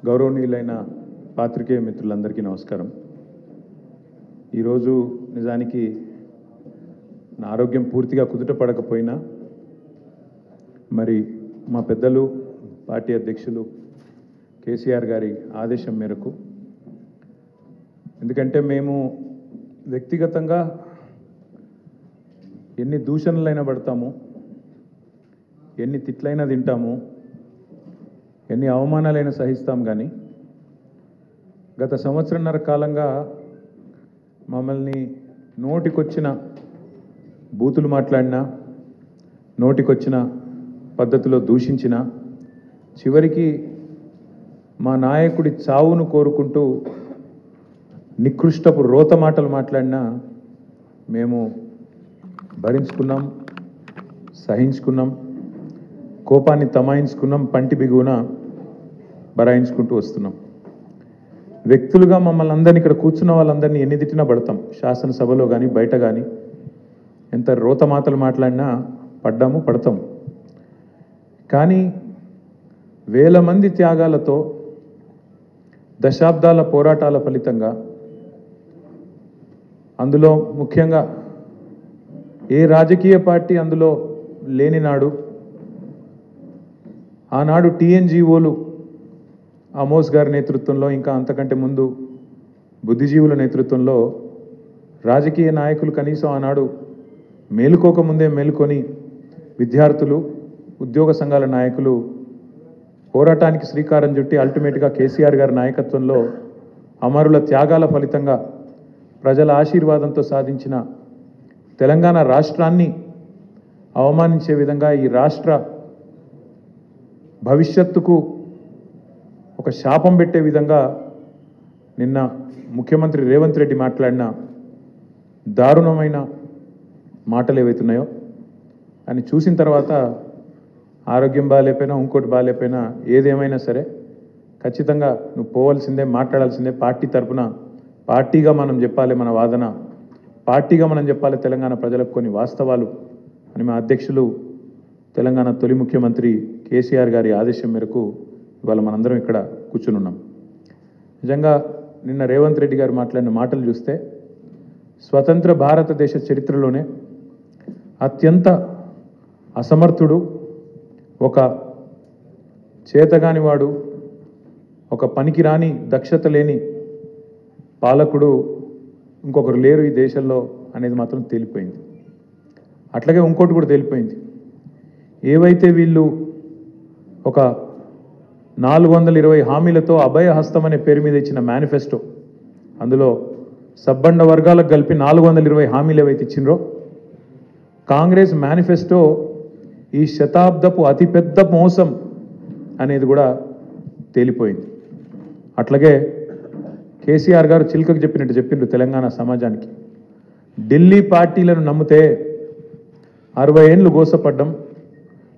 గౌరవనీయులైన పాత్రికేయ మిత్రులందరికీ నమస్కారం. ఈరోజు నిజానికి నా ఆరోగ్యం పూర్తిగా కుదుట పడకపోయినా మరి మా పెద్దలు పార్టీ అధ్యక్షులు కేసీఆర్ గారి ఆదేశం మేరకు, ఎందుకంటే మేము వ్యక్తిగతంగా ఎన్ని దూషణలైనా పడతాము, ఎన్ని తిట్లైనా తింటాము, ఎన్ని అవమానాలైనా సహిస్తాం. కానీ గత సంవత్సరన్నర కాలంగా మమ్మల్ని నోటికొచ్చిన బూతులు మాట్లాడినా, నోటికొచ్చిన పద్ధతిలో దూషించిన, చివరికి మా నాయకుడి చావును కోరుకుంటూ నికృష్టపు రోత మాటలు మాట్లాడినా మేము భరించుకున్నాం, సహించుకున్నాం, కోపాన్ని తమాయించుకున్నాం, పంటి బిగున బరాయించుకుంటూ వస్తున్నాం. వ్యక్తులుగా మమ్మల్ని అందరినీ, ఇక్కడ కూర్చున్న వాళ్ళందరినీ ఎన్ని తిట్టినా పడతాం. శాసనసభలో కానీ బయట కానీ ఎంత రోత మాటలు మాట్లాడినా పడ్డాము, పడతాం. కానీ వేల మంది త్యాగాలతో, దశాబ్దాల పోరాటాల ఫలితంగా, అందులో ముఖ్యంగా ఏ రాజకీయ పార్టీ అందులో లేని నాడు, ఆనాడు టీఎన్జీఓలు అమోస్ గారి నేతృత్వంలో, ఇంకా అంతకంటే ముందు బుద్ధిజీవుల నేతృత్వంలో రాజకీయ నాయకులు కనీసం ఆనాడు మేలుకోకముందే మేలుకొని విద్యార్థులు, ఉద్యోగ సంఘాల నాయకులు పోరాటానికి శ్రీకారం చుట్టి అల్టిమేట్గా కేసీఆర్ గారి నాయకత్వంలో అమరుల త్యాగాల ఫలితంగా ప్రజల ఆశీర్వాదంతో సాధించిన తెలంగాణ రాష్ట్రాన్ని అవమానించే విధంగా, ఈ రాష్ట్ర భవిష్యత్తుకు ఒక శాపం పెట్టే విధంగా నిన్న ముఖ్యమంత్రి రేవంత్ రెడ్డి మాట్లాడిన దారుణమైన మాటలు ఏవైతున్నాయో అని చూసిన తర్వాత ఆరోగ్యం బాగాలేకపోయినా, ఇంకోటి బాగాలేకపోయినా, ఏదేమైనా సరే ఖచ్చితంగా నువ్వు పోవాల్సిందే, మాట్లాడాల్సిందే. పార్టీ తరఫున పార్టీగా మనం చెప్పాలి, మన వాదన పార్టీగా మనం చెప్పాలి తెలంగాణ ప్రజలకు కొన్ని వాస్తవాలు అని మా అధ్యక్షులు, తెలంగాణ తొలి ముఖ్యమంత్రి కేసీఆర్ గారి ఆదేశం మేరకు ఇవాళ మనందరం ఇక్కడ కూర్చుని ఉన్నాం. నిజంగా నిన్న రేవంత్ రెడ్డి గారు మాట్లాడిన మాటలు చూస్తే స్వతంత్ర భారతదేశ చరిత్రలోనే అత్యంత అసమర్థుడు, ఒక చేతగానివాడు, ఒక పనికిరాని దక్షత లేని పాలకుడు ఇంకొకరు లేరు ఈ దేశంలో అనేది మాత్రం తేలిపోయింది. అట్లాగే ఇంకోటి కూడా తేలిపోయింది. ఏవైతే వీళ్ళు ఒక 420 హామీలతో అభయ హస్తం అనే పేరు మీద ఇచ్చిన మేనిఫెస్టో, అందులో సబ్బండ వర్గాలకు కలిపి 420 హామీలు ఏవైతే ఇచ్చిండ్రో, కాంగ్రెస్ మేనిఫెస్టో ఈ శతాబ్దపు అతిపెద్ద మోసం అనేది కూడా తేలిపోయింది. అట్లాగే కేసీఆర్ గారు చిలుకకు చెప్పినట్టు చెప్పిండ్రు తెలంగాణ సమాజానికి. ఢిల్లీ పార్టీలను నమ్మితే 60 ఏళ్ళు గోసపడ్డం,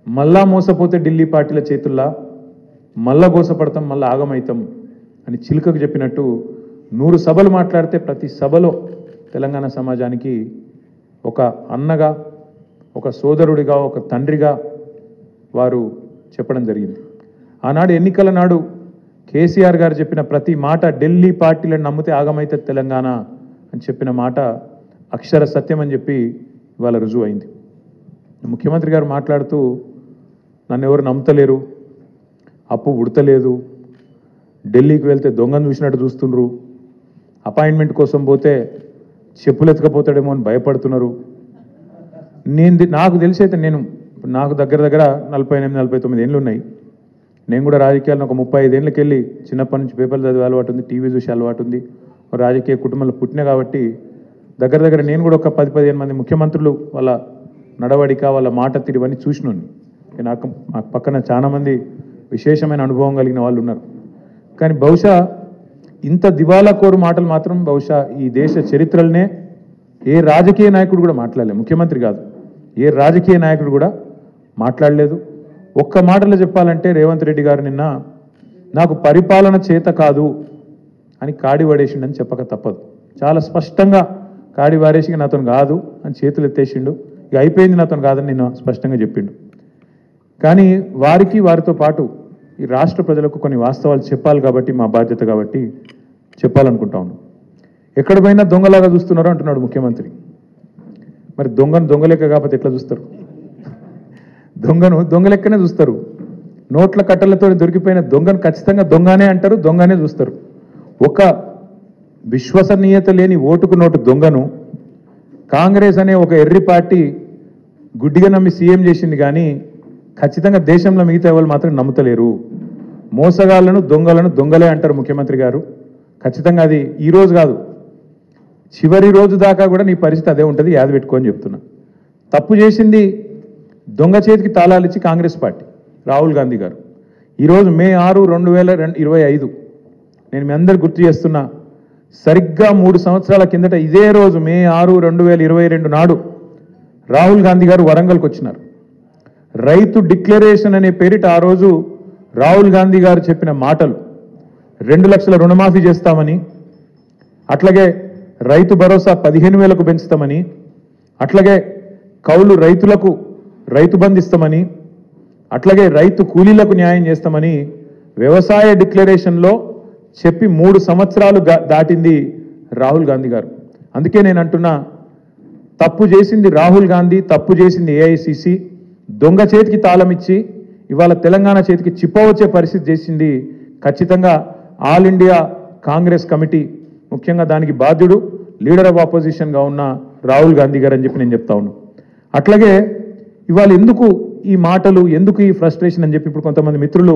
మళ్ళా మోసపోతే ఢిల్లీ పార్టీల చేతుల్లా మళ్ళా గోసపడతాం, మళ్ళా ఆగమవుతాం అని చిలుకకు చెప్పినట్టు 100 సభలు మాట్లాడితే ప్రతి సభలో తెలంగాణ సమాజానికి ఒక అన్నగా, ఒక సోదరుడిగా, ఒక తండ్రిగా వారు చెప్పడం జరిగింది. ఆనాడు ఎన్నికల నాడు కేసీఆర్ గారు చెప్పిన ప్రతి మాట, ఢిల్లీ పార్టీలను నమ్మితే ఆగమైతే తెలంగాణ అని చెప్పిన మాట అక్షర సత్యం అని చెప్పి ఇవాళ రుజువు అయింది. ముఖ్యమంత్రి గారు మాట్లాడుతూ నన్ను ఎవరు నమ్ముతలేరు, అప్పు ఉడతలేదు, ఢిల్లీకి వెళ్తే దొంగను చూసినట్టు చూస్తుండ్రు, అపాయింట్మెంట్ కోసం పోతే చెప్పులు ఎత్తుకపోతాడేమో అని భయపడుతున్నారు. నాకు తెలిసి అయితే నాకు దగ్గర 48-49 ఏళ్ళు ఉన్నాయి. నేను కూడా రాజకీయాలను ఒక 35 ఏళ్ళకి వెళ్ళి చిన్నప్పటి నుంచి పేపర్లు చదివే అలవాటు ఉంది, టీవీ చూసే అలవాటు ఉంది, రాజకీయ కుటుంబంలో పుట్టినా కాబట్టి దగ్గర నేను కూడా ఒక 10-15 మంది ముఖ్యమంత్రులు వాళ్ళ నడవడిక, వాళ్ళ మాట తీరువన్నీ చూసినాను. నాకు పక్కన చాలామంది విశేషమైన అనుభవం కలిగిన వాళ్ళు ఉన్నారు. కానీ బహుశా ఇంత దివాలా కోరు మాటలు మాత్రం బహుశా ఈ దేశ చరిత్రలనే ఏ రాజకీయ నాయకుడు కూడా మాట్లాడలేదు. ముఖ్యమంత్రి కాదు, ఏ రాజకీయ నాయకుడు కూడా మాట్లాడలేదు. ఒక్క మాటలో చెప్పాలంటే రేవంత్ రెడ్డి గారు నిన్న నాకు పరిపాలన చేత కాదు అని కాడి పడేసిండని చెప్పక తప్పదు. చాలా స్పష్టంగా కాడి వారేసి నాతో కాదు అని చేతులు ఎత్తేసిండు. ఇక అయిపోయింది, నాతో కాదని నిన్న స్పష్టంగా చెప్పిండు. కానీ వారితో పాటు ఈ రాష్ట్ర ప్రజలకు కొన్ని వాస్తవాలు చెప్పాలి కాబట్టి మా బాధ్యత కాబట్టి చెప్పాలనుకుంటా ఉన్నాం. ఎక్కడ పోయినా దొంగలాగా చూస్తున్నారు అంటున్నాడు ముఖ్యమంత్రి. మరి దొంగలెక్క కాకపోతే ఎట్లా చూస్తారు? దొంగలెక్కనే చూస్తారు. నోట్ల కట్టలతో దొరికిపోయిన దొంగను ఖచ్చితంగా దొంగనే అంటారు, దొంగనే చూస్తారు. ఒక విశ్వసనీయత లేని ఓటుకు నోటు దొంగను కాంగ్రెస్ అనే ఒక ఎర్రి పార్టీ గుడ్డిగా నమ్మి సీఎం చేసింది, కానీ ఖచ్చితంగా దేశంలో మిగతా వాళ్ళు మాత్రం నమ్ముతలేరు. మోసగాళ్లను దొంగలను దొంగలే అంటారు ముఖ్యమంత్రి గారు. ఖచ్చితంగా అది ఈరోజు కాదు, చివరి రోజు దాకా కూడా నీ పరిస్థితి అదే ఉంటుంది, యాద పెట్టుకోని చెప్తున్నా. తప్పు చేసింది దొంగ చేతికి తాళాలు ఇచ్చి కాంగ్రెస్ పార్టీ రాహుల్ గాంధీ గారు. ఈరోజు మే 6, 2025 నేను మీ అందరు గుర్తు చేస్తున్నా, సరిగ్గా 3 సంవత్సరాల కిందట ఇదే రోజు మే 6, 2022 నాడు రాహుల్ గాంధీ గారు వరంగల్కి వచ్చినారు. రైతు డిక్లరేషన్ అనే పేరిట ఆ రోజు రాహుల్ గాంధీ గారు చెప్పిన మాటలు 2 లక్షల రుణమాఫీ చేస్తామని, అట్లాగే రైతు భరోసా 15,000కు పెంచుతామని, అట్లాగే కౌలు రైతులకు రైతు బంధు ఇస్తామని, అట్లాగే రైతు కూలీలకు న్యాయం చేస్తామని వ్యవసాయ డిక్లరేషన్లో చెప్పి 3 సంవత్సరాలు దాటింది రాహుల్ గాంధీ గారు. అందుకే నేను అంటున్నా, తప్పు చేసింది రాహుల్ గాంధీ, తప్పు చేసింది ఏఐసిసి, దొంగ చేతికి తాళం ఇచ్చి ఇవాళ తెలంగాణ చేతికి చిప్పవచ్చే పరిస్థితి చేసింది ఖచ్చితంగా ఆల్ ఇండియా కాంగ్రెస్ కమిటీ, ముఖ్యంగా దానికి బాధ్యుడు లీడర్ ఆఫ్ ఆపోజిషన్గా ఉన్న రాహుల్ గాంధీ గారు అని చెప్పి నేను చెప్తా ఉన్నాను. అట్లాగే ఇవాళ ఎందుకు ఈ మాటలు, ఎందుకు ఈ ఫ్రస్ట్రేషన్ అని చెప్పి ఇప్పుడు కొంతమంది మిత్రులు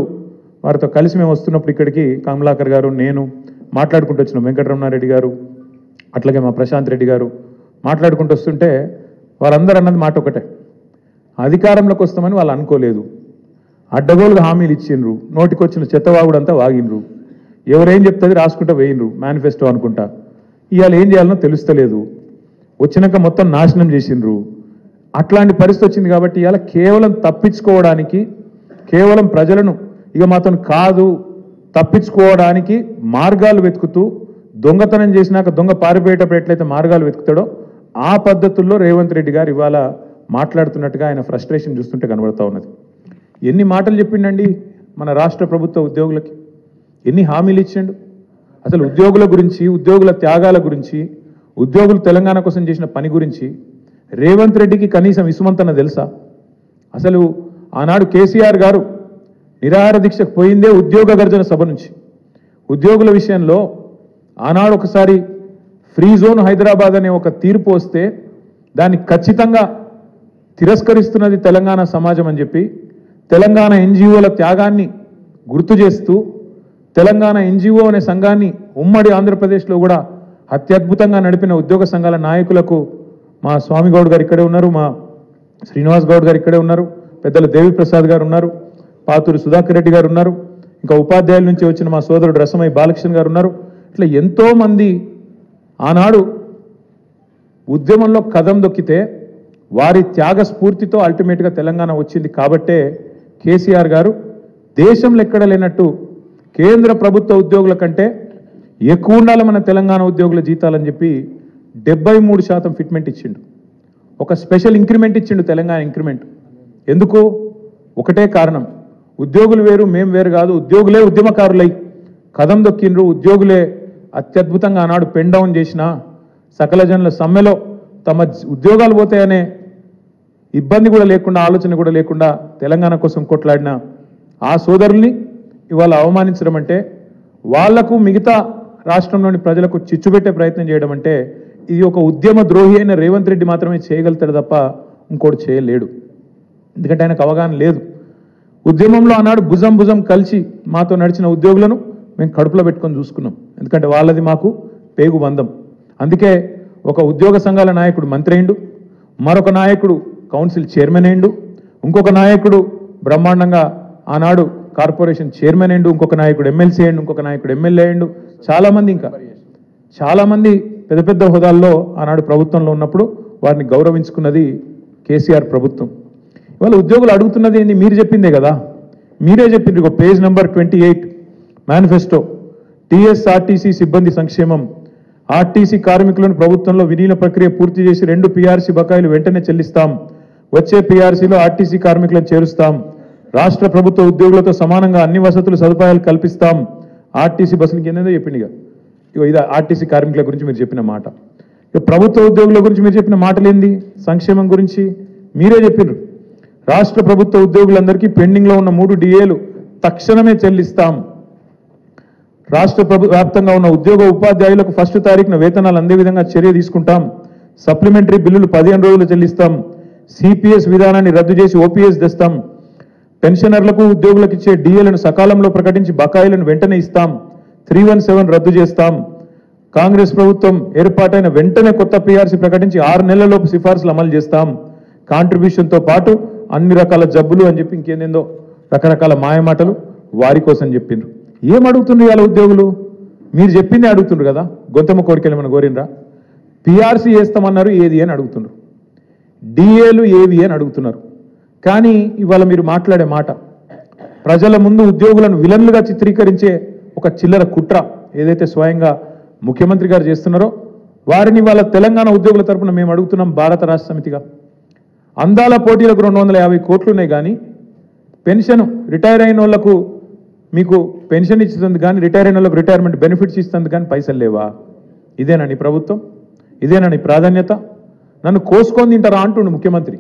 వారితో కలిసి మేము వస్తున్నప్పుడు ఇక్కడికి కమలాకర్ గారు, నేను మాట్లాడుకుంటూ వచ్చినాం, వెంకటరమణారెడ్డి గారు, అట్లాగే మా ప్రశాంత్ రెడ్డి గారు మాట్లాడుకుంటూ వస్తుంటే వారందరూ అన్నది మాట ఒకటే, అధికారంలోకి వస్తామని వాళ్ళు అనుకోలేదు, అడ్డగోలుగా హామీలు ఇచ్చిండ్రు, నోటికొచ్చిన చెత్తవాగుడంతా వాగినరు, ఎవరేం చెప్తుంది రాసుకుంటా వేయినరు, మేనిఫెస్టో అనుకుంటా. ఇవాళ ఏం చేయాలనో తెలుస్తలేదు, వచ్చినాక మొత్తం నాశనం చేసిండ్రు. అట్లాంటి పరిస్థితి వచ్చింది కాబట్టి ఇవాళ కేవలం తప్పించుకోవడానికి, కేవలం ప్రజలను ఇక మాతో కాదు తప్పించుకోవడానికి మార్గాలు వెతుకుతూ, దొంగతనం చేసినాక దొంగ పారిపోయేటప్పుడు ఎట్లయితే మార్గాలు వెతుకుతాడో ఆ పద్ధతుల్లో రేవంత్ రెడ్డి గారు ఇవాళ మాట్లాడుతున్నట్టుగా ఆయన ఫ్రస్ట్రేషన్ చూస్తుంటే కనబడతా ఉన్నది. ఎన్ని మాటలు చెప్పిండండి మన రాష్ట్ర ప్రభుత్వ ఉద్యోగులకి, ఎన్ని హామీలు ఇచ్చిండు. అసలు ఉద్యోగుల గురించి, ఉద్యోగుల త్యాగాల గురించి, ఉద్యోగులు తెలంగాణ కోసం చేసిన పని గురించి రేవంత్ రెడ్డికి కనీసం ఇసుమంతన తెలుసా? అసలు ఆనాడు కేసీఆర్ గారు నిరాహార దీక్షకు పోయిందే ఉద్యోగ గర్జన సభ నుంచి. ఉద్యోగుల విషయంలో ఆనాడు ఒకసారి ఫ్రీ జోన్ హైదరాబాద్ అనే ఒక తీర్పు వస్తే దాన్ని ఖచ్చితంగా తిరస్కరిస్తున్నది తెలంగాణ సమాజం అని చెప్పి తెలంగాణ ఎన్జిఓల త్యాగాన్ని గుర్తు చేస్తూ తెలంగాణ ఎన్జిఓ అనే సంఘాన్ని ఉమ్మడి ఆంధ్రప్రదేశ్లో కూడా అత్యద్భుతంగా నడిపిన ఉద్యోగ సంఘాల నాయకులకు మా స్వామి గౌడ్ గారు ఇక్కడే ఉన్నారు, మా శ్రీనివాస్ గౌడ్ గారు ఇక్కడే ఉన్నారు, పెద్దలు దేవిప్రసాద్ గారు ఉన్నారు, పాతూరి సుధాకర్ రెడ్డి గారు ఉన్నారు, ఇంకా ఉపాధ్యాయుల నుంచి వచ్చిన మా సోదరుడు రసమై బాలకృష్ణ గారు ఉన్నారు. ఇట్లా ఎంతోమంది ఆనాడు ఉద్యమంలో కదం దొక్కితే వారి త్యాగ స్ఫూర్తితో అల్టిమేట్గా తెలంగాణ వచ్చింది. కాబట్టే కేసీఆర్ గారు దేశంలో ఎక్కడ లేనట్టు కేంద్ర ప్రభుత్వ ఉద్యోగుల కంటే ఎక్కువ ఉండాలి మన తెలంగాణ ఉద్యోగుల జీతాలని చెప్పి 73% ఫిట్మెంట్ ఇచ్చిండు. ఒక స్పెషల్ ఇంక్రిమెంట్ ఇచ్చిండు, తెలంగాణ ఇంక్రిమెంట్. ఎందుకు? ఒకటే కారణం, ఉద్యోగులు వేరు మేము వేరు కాదు, ఉద్యోగులే ఉద్యమకారులై కదం దొక్కిండ్రు, ఉద్యోగులే అత్యద్భుతంగా ఆనాడు పెన్ డౌన్ చేసిన సకల జనుల సమ్మెలో తమ ఉద్యోగాలు పోతాయనే ఇబ్బంది కూడా లేకుండా, ఆలోచన కూడా లేకుండా తెలంగాణ కోసం కొట్లాడిన ఆ సోదరుల్ని ఇవాళ అవమానించడం అంటే, వాళ్లకు మిగతా రాష్ట్రంలోని ప్రజలకు చిచ్చుపెట్టే ప్రయత్నం చేయడం అంటే, ఇది ఒక ఉద్యమ ద్రోహి అయిన రేవంత్ రెడ్డి మాత్రమే చేయగలుగుతాడు తప్ప ఇంకోటి చేయలేడు. ఎందుకంటే ఆయనకు అవగాహన లేదు. ఉద్యమంలో ఆనాడు భుజం భుజం కలిసి మాతో నడిచిన ఉద్యోగులను మేము కడుపులో పెట్టుకొని చూసుకున్నాం. ఎందుకంటే వాళ్ళది మాకు పేగు బంధం. అందుకే ఒక ఉద్యోగ సంఘాల నాయకుడు మంత్రి అయిండు, మరొక నాయకుడు కౌన్సిల్ చైర్మన్ అయిండు, ఇంకొక నాయకుడు బ్రహ్మాండంగా ఆనాడు కార్పొరేషన్ చైర్మన్ అయిండు, ఇంకొక నాయకుడు ఎమ్మెల్సీ అయిండు, ఇంకొక నాయకుడు ఎమ్మెల్యే అయిండు, చాలామంది ఇంకా చాలామంది పెద్ద పెద్ద హోదాల్లో ఆనాడు ప్రభుత్వంలో ఉన్నప్పుడు వారిని గౌరవించుకున్నది కేసీఆర్ ప్రభుత్వం. ఇవాళ ఉద్యోగులు అడుగుతున్నది ఏంటి? మీరు చెప్పిందే కదా, మీరే చెప్పింది. ఒక పేజ్ నెంబర్ 28 మేనిఫెస్టో, టీఎస్ఆర్టీసీ సిబ్బంది సంక్షేమం, ఆర్టీసీ కార్మికులను ప్రభుత్వంలో విలీన ప్రక్రియ పూర్తి చేసి 2 పీఆర్సీ బకాయిలు వెంటనే చెల్లిస్తాం, వచ్చే పీఆర్సీలో ఆర్టీసీ కార్మికులను చేరుస్తాం, రాష్ట్ర ప్రభుత్వ ఉద్యోగులతో సమానంగా అన్ని వసతులు సదుపాయాలు కల్పిస్తాం. ఆర్టీసీ బస్సులకి ఏందో చెప్పింది. ఇక ఇది ఆర్టీసీ కార్మికుల గురించి మీరు చెప్పిన మాట. ఇక ప్రభుత్వ ఉద్యోగుల గురించి మీరు చెప్పిన మాటలేంది? సంక్షేమం గురించి మీరే చెప్పినారు. రాష్ట్ర ప్రభుత్వ ఉద్యోగులందరికీ పెండింగ్లో ఉన్న 3 DAలు తక్షణమే చెల్లిస్తాం. రాష్ట్ర వ్యాప్తంగా ఉన్న ఉద్యోగ ఉపాధ్యాయులకు 1వ తారీఖున వేతనాలు అందే విధంగా చర్య తీసుకుంటాం. సప్లిమెంటరీ బిల్లులు 15 రోజులు చెల్లిస్తాం. సిపిఎస్ విధానాన్ని రద్దు చేసి ఓపీఎస్ తెస్తాం. పెన్షనర్లకు ఉద్యోగులకు ఇచ్చే DAలను సకాలంలో ప్రకటించి బకాయిలను వెంటనే ఇస్తాం. 317 రద్దు చేస్తాం. కాంగ్రెస్ ప్రభుత్వం ఏర్పాటైన వెంటనే కొత్త పీఆర్సీ ప్రకటించి 6 నెలలలోపు సిఫార్సులు అమలు చేస్తాం. కాంట్రిబ్యూషన్తో పాటు అన్ని రకాల జబ్బులు అని చెప్పి ఇంకేందేందో రకరకాల మాయమాటలు వారి కోసం చెప్పిండ్రు. ఏం అడుగుతుండ్రు ఇవాళ ఉద్యోగులు? మీరు చెప్పిందే అడుగుతుండ్రు కదా. గొంతమ్మ కోరికలు ఏమైనా కోరినరా? పీఆర్సీ వేస్తామన్నారు, ఏది అని అడుగుతుండ్రు. DAలు ఏవి అని అడుగుతున్నారు. కానీ ఇవాళ మీరు మాట్లాడే మాట ప్రజల ముందు ఉద్యోగులను విలన్లుగా చిత్రీకరించే ఒక చిల్లర కుట్ర ఏదైతే స్వయంగా ముఖ్యమంత్రి గారు చేస్తున్నారో వారిని వాళ్ళ తెలంగాణ ఉద్యోగుల తరపున మేము అడుగుతున్నాం. భారత రాష్ట్ర సమితిగా అందాల పోటీలకు 250 కోట్లు ఉన్నాయి, కానీ పెన్షన్ రిటైర్ అయిన వాళ్ళకు మీకు పెన్షన్ ఇస్తుంది, కానీ రిటైర్ అయిన వాళ్ళకు రిటైర్మెంట్ బెనిఫిట్స్ ఇస్తుంది, కానీ పైసలు లేవా? ఇదేనా నీ ప్రభుత్వం? ఇదేనా నీ ప్రాధాన్యత? నన్ను కోసుకొని తింటారా అంటుండు ముఖ్యమంత్రి.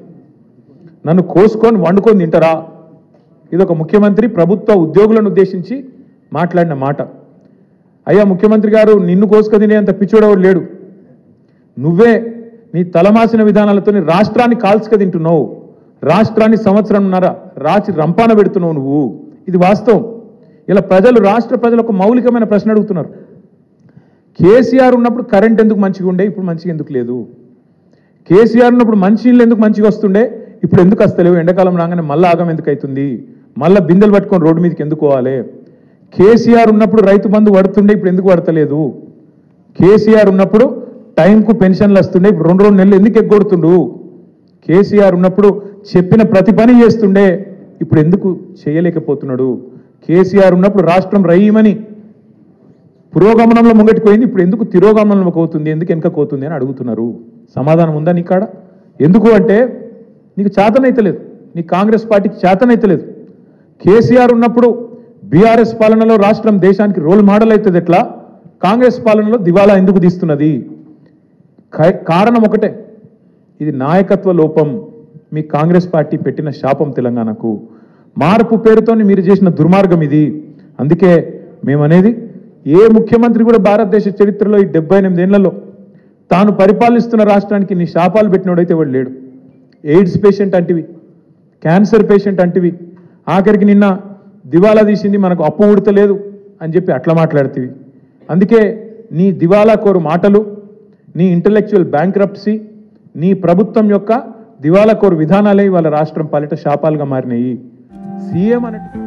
నన్ను కోసుకొని వండుకొని తింటారా? ఇదొక ముఖ్యమంత్రి ప్రభుత్వ ఉద్యోగులను ఉద్దేశించి మాట్లాడిన మాట. అయ్యా ముఖ్యమంత్రి గారు, నిన్ను కోసుకొని తినేంత పిచ్చోడేవాడు లేడు. నువ్వే నీ తలమాసిన విధానాలతో రాష్ట్రాన్ని కాల్చుక తింటున్నావు. రాష్ట్రాన్ని సంవత్సరంన్నర రాచి రంపాన పెడుతున్నావు నువ్వు. ఇది వాస్తవం. ఇలా రాష్ట్ర ప్రజలు ఒక మౌలికమైన ప్రశ్న అడుగుతున్నారు. కేసీఆర్ ఉన్నప్పుడు కరెంట్ ఎందుకు మంచిగా ఉండే, ఇప్పుడు మంచిగా ఎందుకు లేదు? కేసీఆర్ ఉన్నప్పుడు మంచినీళ్ళు ఎందుకు మంచిగా వస్తుండే, ఇప్పుడు ఎందుకు వస్తలేవు? ఎండాకాలం రాగానే మళ్ళీ ఆగం ఎందుకు అవుతుంది? మళ్ళీ బిందెలు పట్టుకొని రోడ్డు మీదకి ఎందుకు పోవాలి? కేసీఆర్ ఉన్నప్పుడు రైతు బంధు పడుతుండే, ఇప్పుడు ఎందుకు పడతలేదు? కేసీఆర్ ఉన్నప్పుడు టైంకు పెన్షన్లు వస్తుండే, ఇప్పుడు 2 నెలలు ఎందుకు ఎగ్గొడుతుండు? కేసీఆర్ ఉన్నప్పుడు చెప్పిన ప్రతి పని చేస్తుండే, ఇప్పుడు ఎందుకు చేయలేకపోతున్నాడు? కేసీఆర్ ఉన్నప్పుడు రాష్ట్రం రయ్యమని పురోగమనంలో ముంగటిపోయింది, ఇప్పుడు ఎందుకు తిరోగమనంలో పోతుంది, ఎందుకు వెనకపోతుంది అని అడుగుతున్నారు. సమాధానం ఉందా నీ కాడ? ఎందుకు అంటే నీకు చేతనైతలేదు, నీ కాంగ్రెస్ పార్టీకి చేతనైతలేదు. కేసీఆర్ ఉన్నప్పుడు బీఆర్ఎస్ పాలనలో రాష్ట్రం దేశానికి రోల్ మోడల్ అవుతుంది, ఎట్లా కాంగ్రెస్ పాలనలో దివాలా ఎందుకు తీస్తున్నది? కారణం ఒకటే, ఇది నాయకత్వ లోపం. మీ కాంగ్రెస్ పార్టీ పెట్టిన శాపం తెలంగాణకు. మార్పు పేరుతో మీరు చేసిన దుర్మార్గం ఇది. అందుకే మేమనేది, ఏ ముఖ్యమంత్రి కూడా భారతదేశ చరిత్రలో ఈ 78 ఏళ్లలో తాను పరిపాలిస్తున్న రాష్ట్రానికి నీ శాపాలు పెట్టినోడైతే వాడు లేడు. ఎయిడ్స్ పేషెంట్ అంటివి, క్యాన్సర్ పేషెంట్ అంటివి, ఆఖరికి నిన్న దివాలా తీసింది మనకు అప్పు ఉడతలేదు అని చెప్పి అట్లా మాట్లాడుతీవి. అందుకే నీ దివాలా కోరు మాటలు, నీ ఇంటలెక్చువల్ బ్యాంక్రప్సీ, నీ ప్రభుత్వం యొక్క దివాలా కోరు విధానాలే వాళ్ళ రాష్ట్రం పాలిట శాపాలుగా మారినాయి. సీఎం అన్నట్టు